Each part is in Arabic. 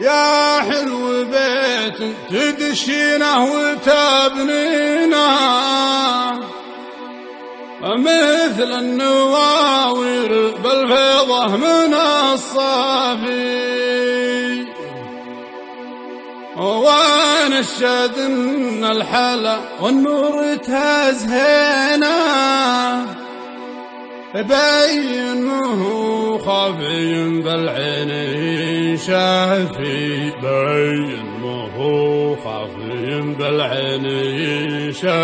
يا حلو بيت تدشينه وتبنينه مثل النواوير بالفيضة من الصافي، ونشد ان الحلا والنور تزهينه بينه خافي بالعين شافي، بينه خافي بالعين شافي.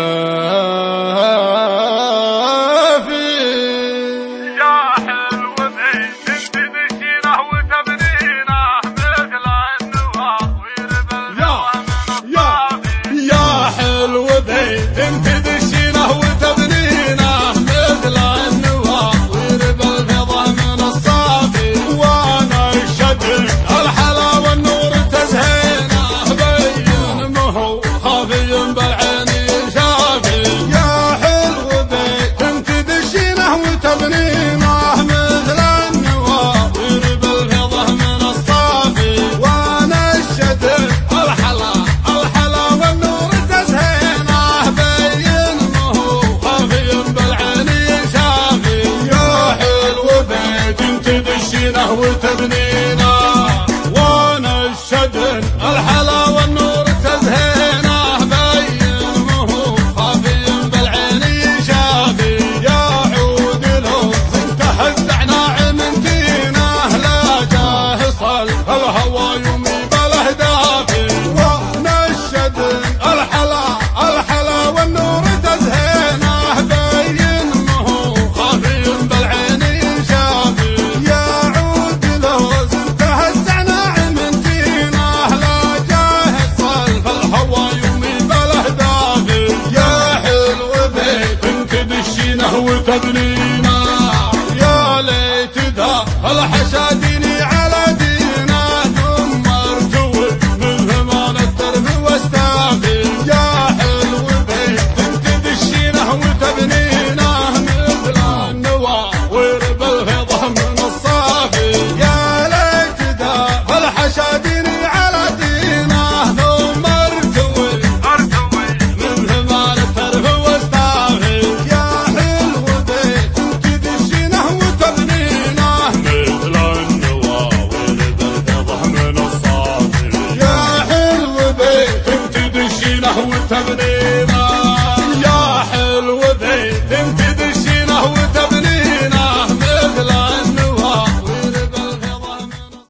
يا حلو بيت تدشينه وتبنينه مثل النواوير بالفيضة من الصافي. يا حلو بيت تدشينه وتبنينه مثل النواوير بالفيضة من الصافي، وانا الشدن الحلا والنور تزهينه بينه خافي بالعين شافي. يا حلو بيت تدشينه وتبنينه مثل النواوير بالفيضة من الصافي، وانا الشدن الحلا والنور تزهينه بينه خافي بالعين شافي. يا حلو بيت تدشينه وتبنينه وانا الشدن الحلا والنور تزهينه بينه خافي بالعين شافي. يا عود لو تهز ناعم تينه لا جاهصل الهوى يمي بله دافي، وانا الشدن الحلا والنور تزهينه بينه خافي بالعين شافي. يا عود لو تهز ناعم تينه لا جاهصل الهوى يمي بله دافي. يا حلو بيت تدشينه وتبنينه يا ليت ذا الحشاديني على